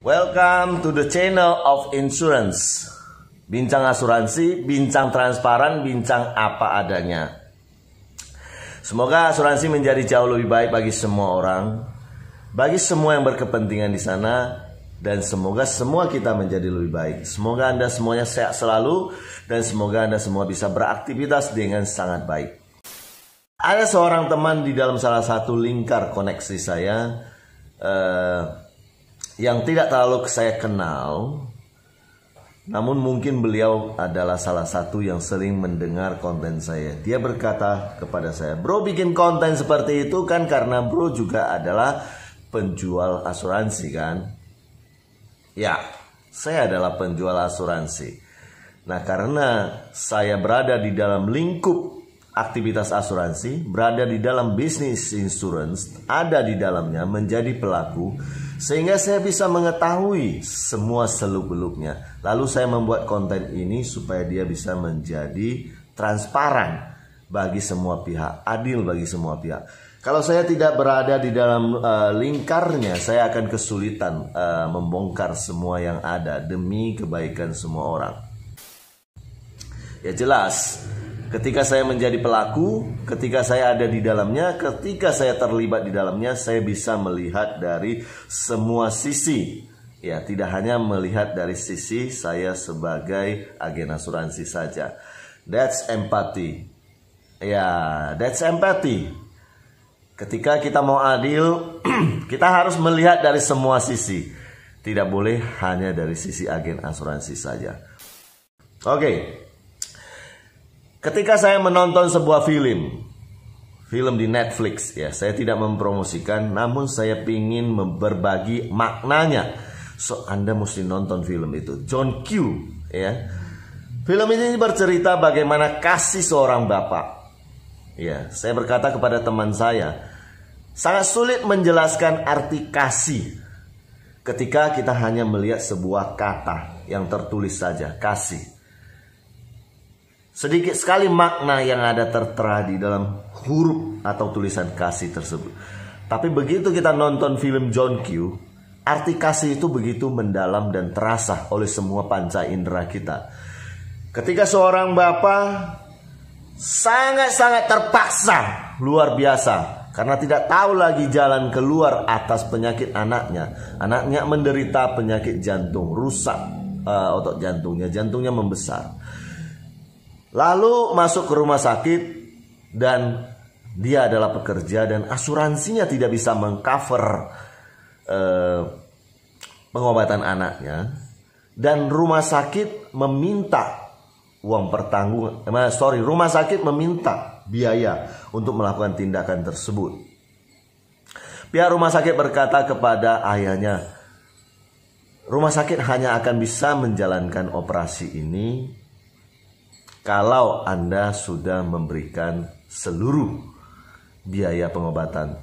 Welcome to the channel of insurance. Bincang asuransi, bincang transparan, bincang apa adanya. Semoga asuransi menjadi jauh lebih baik bagi semua orang, bagi semua yang berkepentingan di sana, dan semoga semua kita menjadi lebih baik. Semoga Anda semuanya sehat selalu, dan semoga Anda semua bisa beraktivitas dengan sangat baik. Ada seorang teman di dalam salah satu lingkar koneksi saya yang tidak terlalu saya kenal, namun mungkin beliau adalah salah satu yang sering mendengar konten saya. Dia berkata kepada saya, "Bro, bikin konten seperti itu kan karena bro juga adalah penjual asuransi kan?" Ya, saya adalah penjual asuransi. Nah, karena saya berada di dalam lingkup aktivitas asuransi, berada di dalam bisnis insurance, ada di dalamnya, menjadi pelaku, sehingga saya bisa mengetahui semua seluk-beluknya. Lalu saya membuat konten ini supaya dia bisa menjadi transparan bagi semua pihak, adil bagi semua pihak. Kalau saya tidak berada di dalam lingkarnya, saya akan kesulitan membongkar semua yang ada demi kebaikan semua orang. Ya jelas, ketika saya menjadi pelaku, ketika saya ada di dalamnya, ketika saya terlibat di dalamnya, saya bisa melihat dari semua sisi. Ya, tidak hanya melihat dari sisi saya sebagai agen asuransi saja. That's empathy. Ya, that's empathy. Ketika kita mau adil, kita harus melihat dari semua sisi. Tidak boleh hanya dari sisi agen asuransi saja. Oke. Ketika saya menonton sebuah film di Netflix, ya, saya tidak mempromosikan, namun saya ingin berbagi maknanya. So, Anda mesti nonton film itu. John Q, ya. Film ini bercerita bagaimana kasih seorang bapak. Ya, saya berkata kepada teman saya, sangat sulit menjelaskan arti kasih ketika kita hanya melihat sebuah kata yang tertulis saja, kasih. Sedikit sekali makna yang ada tertera di dalam huruf atau tulisan kasih tersebut. Tapi begitu kita nonton film John Q, arti kasih itu begitu mendalam dan terasa oleh semua panca indera kita. Ketika seorang bapak sangat-sangat terpaksa, luar biasa, karena tidak tahu lagi jalan keluar atas penyakit anaknya. Anaknya menderita penyakit jantung, rusak otot jantungnya membesar. Lalu masuk ke rumah sakit dan dia adalah pekerja dan asuransinya tidak bisa mengcover pengobatan anaknya, dan rumah sakit meminta rumah sakit meminta biaya untuk melakukan tindakan tersebut. Pihak rumah sakit berkata kepada ayahnya, rumah sakit hanya akan bisa menjalankan operasi ini kalau Anda sudah memberikan seluruh biaya pengobatan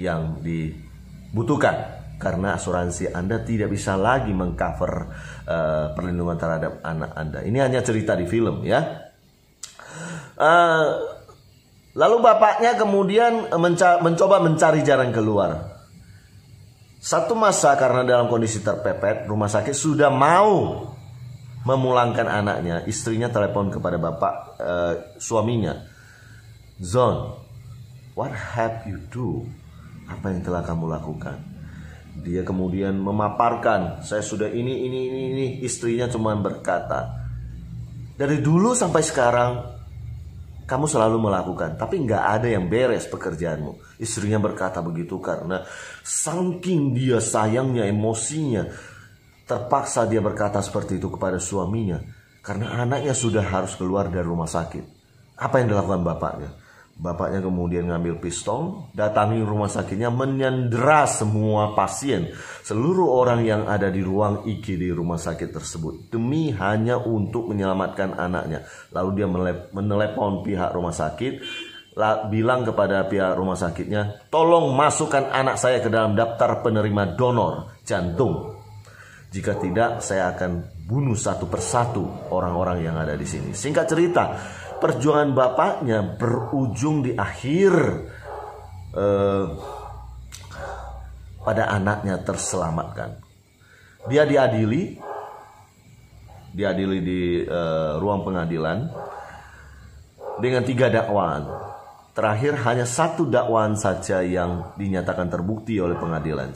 yang dibutuhkan, karena asuransi Anda tidak bisa lagi mengcover perlindungan terhadap anak Anda. Ini hanya cerita di film, ya. Lalu bapaknya kemudian mencoba mencari jalan keluar. Satu masa karena dalam kondisi terpepet, rumah sakit sudah mau memulangkan anaknya. Istrinya telepon kepada suaminya, "Zon, what have you do?" Apa yang telah kamu lakukan? Dia kemudian memaparkan, "Saya sudah ini." Istrinya cuma berkata, "Dari dulu sampai sekarang kamu selalu melakukan, tapi nggak ada yang beres pekerjaanmu." Istrinya berkata begitu karena saking dia sayangnya, emosinya, terpaksa dia berkata seperti itu kepada suaminya karena anaknya sudah harus keluar dari rumah sakit. Apa yang dilakukan bapaknya? Bapaknya kemudian ngambil pistol, datangi rumah sakitnya, menyandera semua pasien, seluruh orang yang ada di ruang IGD rumah sakit tersebut, demi hanya untuk menyelamatkan anaknya. Lalu dia menelepon pihak rumah sakit, bilang kepada pihak rumah sakitnya, "Tolong masukkan anak saya ke dalam daftar penerima donor jantung. Jika tidak, saya akan bunuh satu persatu orang-orang yang ada di sini." Singkat cerita, perjuangan bapaknya berujung di akhir pada anaknya terselamatkan. Dia diadili di ruang pengadilan dengan 3 dakwaan. Terakhir hanya 1 dakwaan saja yang dinyatakan terbukti oleh pengadilan,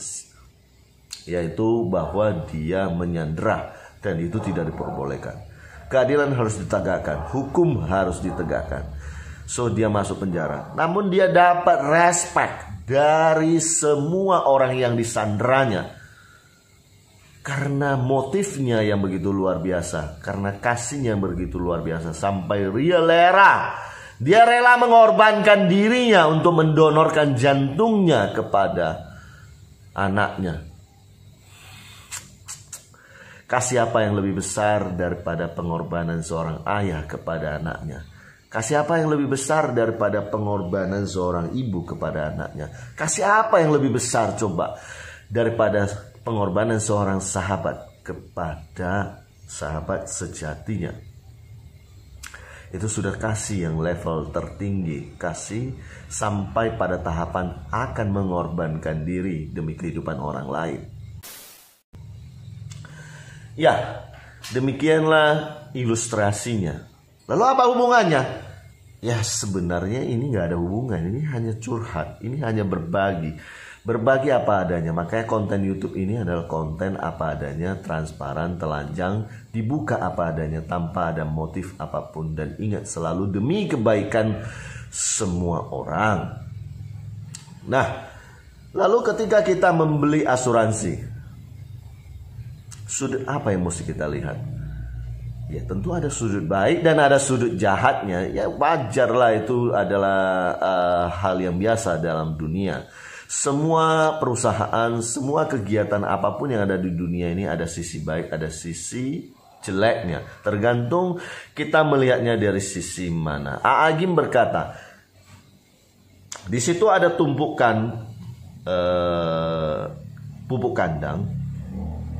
yaitu bahwa dia menyandera, dan itu tidak diperbolehkan. Keadilan harus ditegakkan, hukum harus ditegakkan. So dia masuk penjara. Namun dia dapat respect dari semua orang yang disanderanya, karena motifnya yang begitu luar biasa, karena kasihnya yang begitu luar biasa, sampai dia rela mengorbankan dirinya untuk mendonorkan jantungnya kepada anaknya. Kasih apa yang lebih besar daripada pengorbanan seorang ayah kepada anaknya? Kasih apa yang lebih besar daripada pengorbanan seorang ibu kepada anaknya? Kasih apa yang lebih besar coba daripada pengorbanan seorang sahabat kepada sahabat sejatinya? Itu sudah kasih yang level tertinggi. Kasih sampai pada tahapan akan mengorbankan diri demi kehidupan orang lain. Ya, demikianlah ilustrasinya. Lalu apa hubungannya? Ya sebenarnya ini gak ada hubungan. Ini hanya curhat. Ini hanya berbagi. Berbagi apa adanya. Makanya konten YouTube ini adalah konten apa adanya, transparan, telanjang, dibuka apa adanya, tanpa ada motif apapun. Dan ingat selalu demi kebaikan semua orang. Nah, lalu ketika kita membeli asuransi, sudut apa yang mesti kita lihat? Ya tentu ada sudut baik dan ada sudut jahatnya. Ya wajarlah, itu adalah hal yang biasa dalam dunia. Semua perusahaan, semua kegiatan apapun yang ada di dunia ini ada sisi baik, ada sisi jeleknya. Tergantung kita melihatnya dari sisi mana. Agim berkata, di situ ada tumpukan pupuk kandang,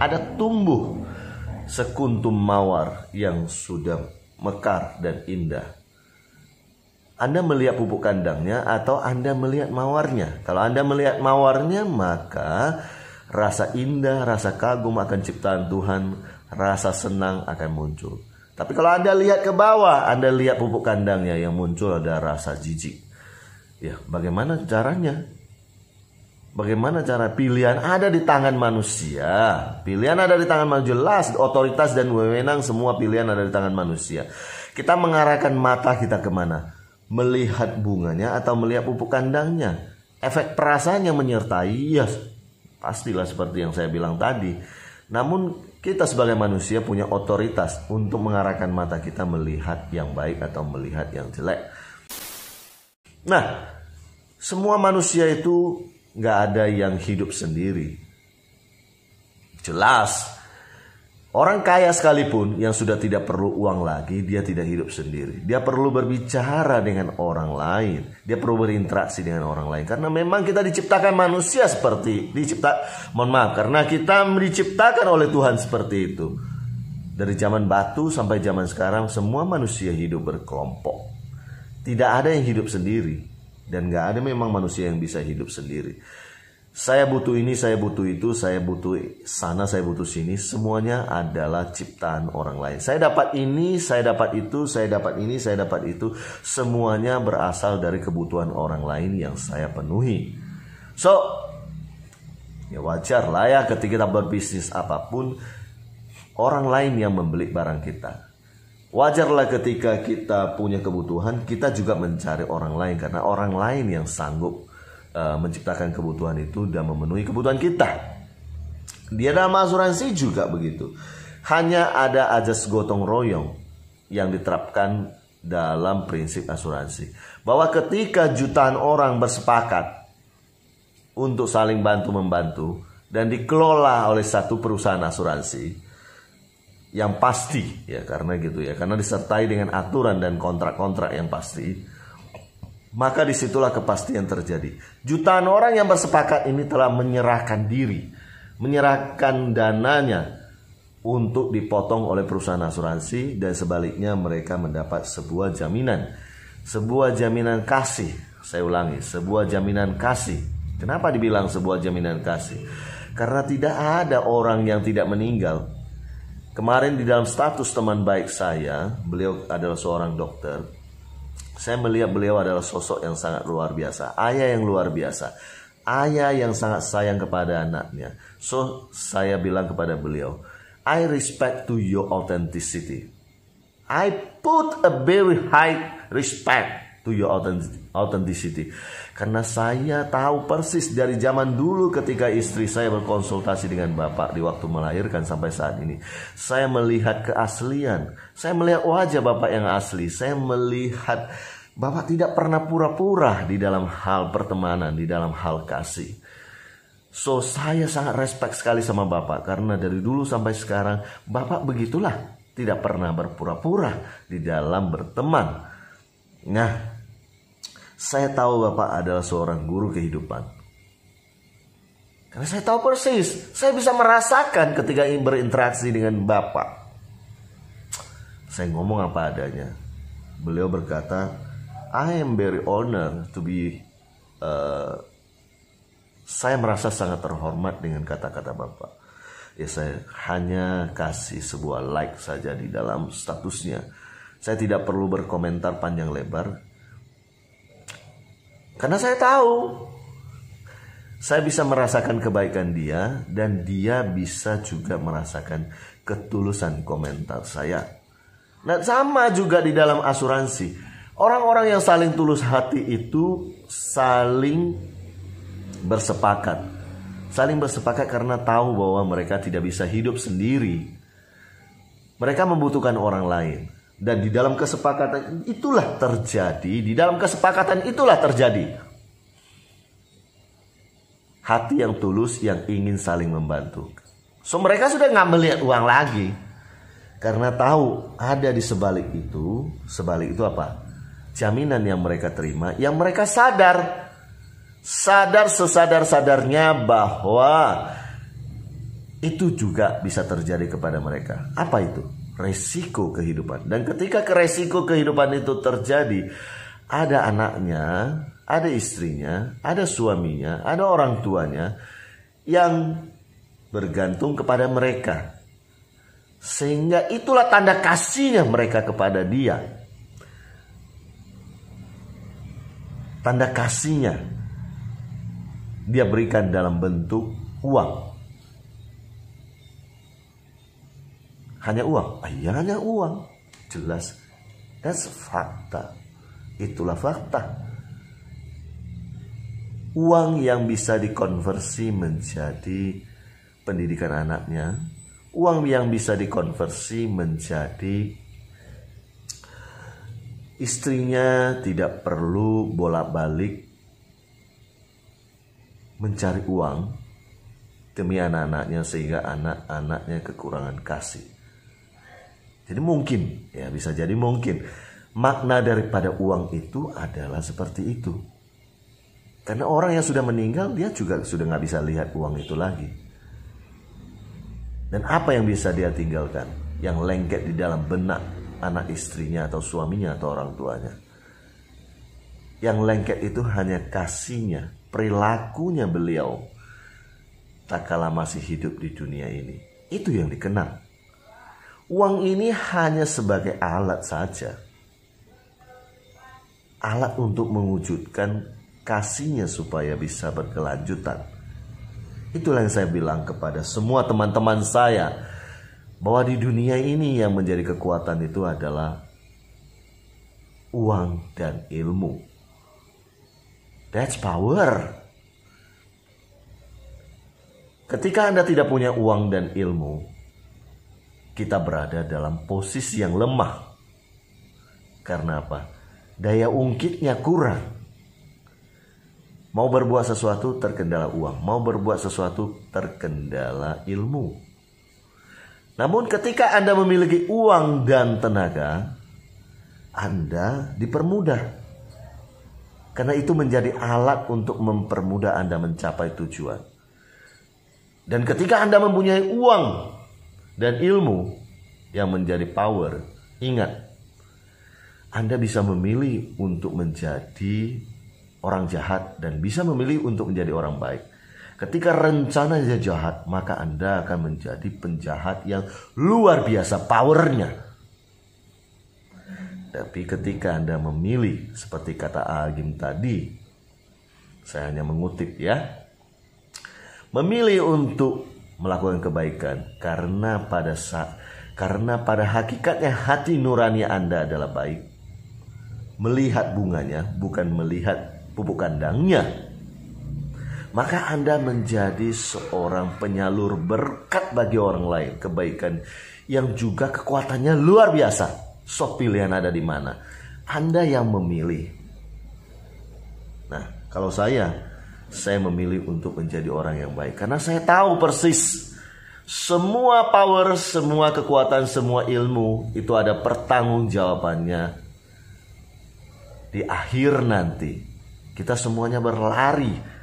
ada tumbuh sekuntum mawar yang sudah mekar dan indah. Anda melihat pupuk kandangnya atau Anda melihat mawarnya? Kalau Anda melihat mawarnya, maka rasa indah, rasa kagum akan ciptaan Tuhan, rasa senang akan muncul. Tapi kalau Anda lihat ke bawah, Anda lihat pupuk kandangnya, yang muncul ada rasa jijik. Ya, bagaimana caranya? Bagaimana cara? Pilihan ada di tangan manusia. Pilihan ada di tangan manusia. Jelas, otoritas dan wewenang semua pilihan ada di tangan manusia. Kita mengarahkan mata kita kemana? Melihat bunganya atau melihat pupuk kandangnya? Efek perasaannya menyertai, ya pastilah seperti yang saya bilang tadi. Namun kita sebagai manusia punya otoritas untuk mengarahkan mata kita melihat yang baik atau melihat yang jelek. Nah, semua manusia itu gak ada yang hidup sendiri. Jelas, orang kaya sekalipun yang sudah tidak perlu uang lagi, dia tidak hidup sendiri. Dia perlu berbicara dengan orang lain. Dia perlu berinteraksi dengan orang lain. Karena memang kita diciptakan manusia karena kita diciptakan oleh Tuhan seperti itu. Dari zaman batu sampai zaman sekarang, semua manusia hidup berkelompok. Tidak ada yang hidup sendiri. Dan gak ada memang manusia yang bisa hidup sendiri. Saya butuh ini, saya butuh itu, saya butuh sana, saya butuh sini. Semuanya adalah ciptaan orang lain. Saya dapat ini, saya dapat itu, saya dapat ini, saya dapat itu. Semuanya berasal dari kebutuhan orang lain yang saya penuhi. So, ya wajar lah ya ketika kita berbisnis apapun, orang lain yang membeli barang kita. Wajarlah ketika kita punya kebutuhan, kita juga mencari orang lain. Karena orang lain yang sanggup menciptakan kebutuhan itu dan memenuhi kebutuhan kita. Di dalam asuransi juga begitu. Hanya ada ajas gotong royong yang diterapkan dalam prinsip asuransi. Bahwa ketika jutaan orang bersepakat untuk saling bantu-membantu dan dikelola oleh satu perusahaan asuransi, yang pasti ya, karena gitu ya, karena disertai dengan aturan dan kontrak-kontrak yang pasti, maka disitulah kepastian terjadi. Jutaan orang yang bersepakat ini telah menyerahkan diri, menyerahkan dananya untuk dipotong oleh perusahaan asuransi, dan sebaliknya mereka mendapat sebuah jaminan kasih. Saya ulangi, sebuah jaminan kasih. Kenapa dibilang sebuah jaminan kasih? Karena tidak ada orang yang tidak meninggal. Kemarin di dalam status teman baik saya, beliau adalah seorang dokter. Saya melihat beliau adalah sosok yang sangat luar biasa, ayah yang luar biasa, ayah yang sangat sayang kepada anaknya. So saya bilang kepada beliau, I respect to your authenticity. I put a very high respect to your authenticity. Karena saya tahu persis dari zaman dulu ketika istri saya berkonsultasi dengan Bapak di waktu melahirkan sampai saat ini. Saya melihat keaslian. Saya melihat wajah Bapak yang asli. Saya melihat Bapak tidak pernah pura-pura di dalam hal pertemanan, di dalam hal kasih. So saya sangat respect sekali sama Bapak. Karena dari dulu sampai sekarang Bapak begitulah. Tidak pernah berpura-pura di dalam berteman. Nah, saya tahu Bapak adalah seorang guru kehidupan. Karena saya tahu persis, saya bisa merasakan ketika berinteraksi dengan Bapak. Saya ngomong apa adanya. Beliau berkata, I am very honored to be... saya merasa sangat terhormat dengan kata-kata Bapak. Ya, saya hanya kasih sebuah like saja di dalam statusnya. Saya tidak perlu berkomentar panjang lebar. Karena saya tahu saya bisa merasakan kebaikan dia dan dia bisa juga merasakan ketulusan komentar saya. Nah, sama juga di dalam asuransi. Orang-orang yang saling tulus hati itu saling bersepakat. Saling bersepakat karena tahu bahwa mereka tidak bisa hidup sendiri. Mereka membutuhkan orang lain. Dan di dalam kesepakatan itulah terjadi. Di dalam kesepakatan itulah terjadi hati yang tulus yang ingin saling membantu. So mereka sudah nggak melihat uang lagi. Karena tahu ada di sebalik itu. Sebalik itu apa? Jaminan yang mereka terima. Yang mereka sadar. Sadar sesadar-sadarnya bahwa itu juga bisa terjadi kepada mereka. Apa itu? Resiko kehidupan. Dan ketika resiko kehidupan itu terjadi, ada anaknya, ada istrinya, ada suaminya, ada orang tuanya yang bergantung kepada mereka. Sehingga itulah tanda kasihnya mereka kepada dia. Tanda kasihnya dia berikan dalam bentuk uang. Hanya uang? Iya, hanya uang. Jelas. That's fakta. Itulah fakta. Uang yang bisa dikonversi menjadi pendidikan anaknya. Uang yang bisa dikonversi menjadi istrinya tidak perlu bolak-balik mencari uang demi anak-anaknya sehingga anak-anaknya kekurangan kasih. Jadi mungkin, ya bisa jadi mungkin makna daripada uang itu adalah seperti itu. Karena orang yang sudah meninggal dia juga sudah nggak bisa lihat uang itu lagi. Dan apa yang bisa dia tinggalkan? Yang lengket di dalam benak anak istrinya atau suaminya atau orang tuanya. Yang lengket itu hanya kasihnya, perilakunya beliau tak kala masih hidup di dunia ini. Itu yang dikenal. Uang ini hanya sebagai alat saja. Alat untuk mewujudkan kasihnya supaya bisa berkelanjutan. Itulah yang saya bilang kepada semua teman-teman saya. Bahwa di dunia ini yang menjadi kekuatan itu adalah uang dan ilmu. That's power. Ketika Anda tidak punya uang dan ilmu, kita berada dalam posisi yang lemah. Karena apa? Daya ungkitnya kurang. Mau berbuat sesuatu terkendala uang. Mau berbuat sesuatu terkendala ilmu. Namun ketika Anda memiliki uang dan tenaga, Anda dipermudah. Karena itu menjadi alat untuk mempermudah Anda mencapai tujuan. Dan ketika Anda mempunyai uang dan ilmu yang menjadi power, ingat, Anda bisa memilih untuk menjadi orang jahat dan bisa memilih untuk menjadi orang baik. Ketika rencananya jahat, maka Anda akan menjadi penjahat yang luar biasa powernya. Tapi ketika Anda memilih, seperti kata Agim tadi, saya hanya mengutip ya, memilih untuk melakukan kebaikan karena pada hakikatnya hati nurani Anda adalah baik. Melihat bunganya bukan melihat pupuk kandangnya. Maka Anda menjadi seorang penyalur berkat bagi orang lain, kebaikan yang juga kekuatannya luar biasa. So, pilihan ada di mana? Anda yang memilih. Nah, kalau saya memilih untuk menjadi orang yang baik karena saya tahu persis semua power, semua kekuatan, semua ilmu itu ada pertanggungjawabannya di akhir nanti. Kita semuanya berlari.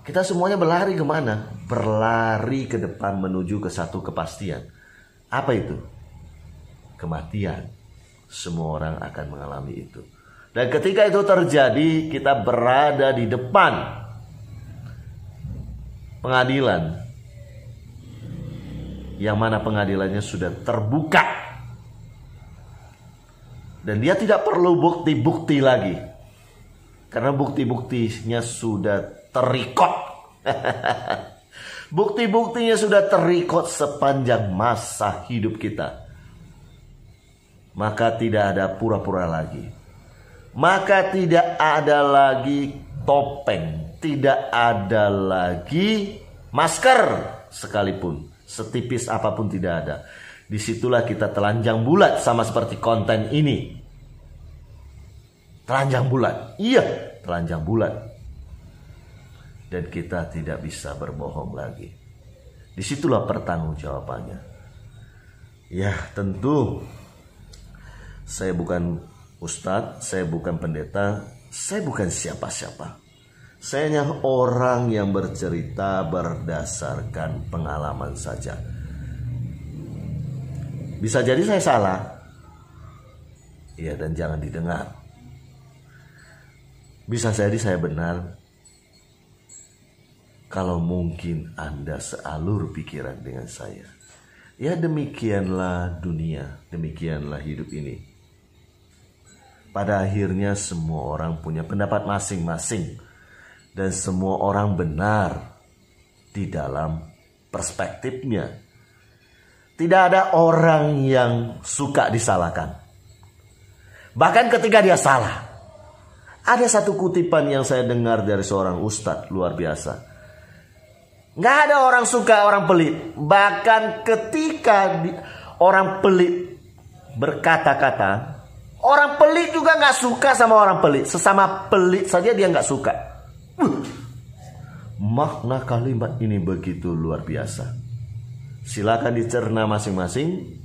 Kita semuanya berlari kemana? Berlari ke depan menuju ke satu kepastian. Apa itu? Kematian. Semua orang akan mengalami itu. Dan ketika itu terjadi, kita berada di depan pengadilan. Yang mana pengadilannya sudah terbuka. Dan dia tidak perlu bukti-bukti lagi. Karena bukti-buktinya sudah terikot. Bukti-buktinya sudah terikot sepanjang masa hidup kita. Maka tidak ada pura-pura lagi. Maka tidak ada lagi topeng. Tidak ada lagi masker sekalipun. Setipis apapun tidak ada. Disitulah kita telanjang bulat sama seperti konten ini. Telanjang bulat. Iya, telanjang bulat. Dan kita tidak bisa berbohong lagi. Disitulah pertanggungjawabannya. Ya, tentu saya bukan ustadz, saya bukan pendeta, saya bukan siapa-siapa. Saya hanya orang yang bercerita berdasarkan pengalaman saja. Bisa jadi saya salah. Ya, dan jangan didengar. Bisa jadi saya benar. Kalau mungkin Anda sealur pikiran dengan saya. Ya, demikianlah dunia, demikianlah hidup ini. Pada akhirnya semua orang punya pendapat masing-masing. Dan semua orang benar di dalam perspektifnya. Tidak ada orang yang suka disalahkan. Bahkan ketika dia salah. Ada satu kutipan yang saya dengar dari seorang ustadz luar biasa. Nggak ada orang suka orang pelit. Bahkan ketika orang pelit berkata-kata, orang pelit juga nggak suka sama orang pelit. Sesama pelit saja dia nggak suka. Makna kalimat ini begitu luar biasa. Silakan dicerna masing-masing.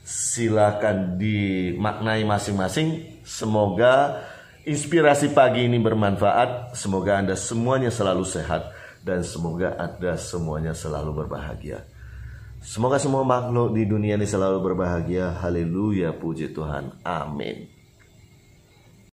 Silakan dimaknai masing-masing. Semoga inspirasi pagi ini bermanfaat. Semoga Anda semuanya selalu sehat. Dan semoga Anda semuanya selalu berbahagia. Semoga semua makhluk di dunia ini selalu berbahagia. Haleluya, puji Tuhan. Amin.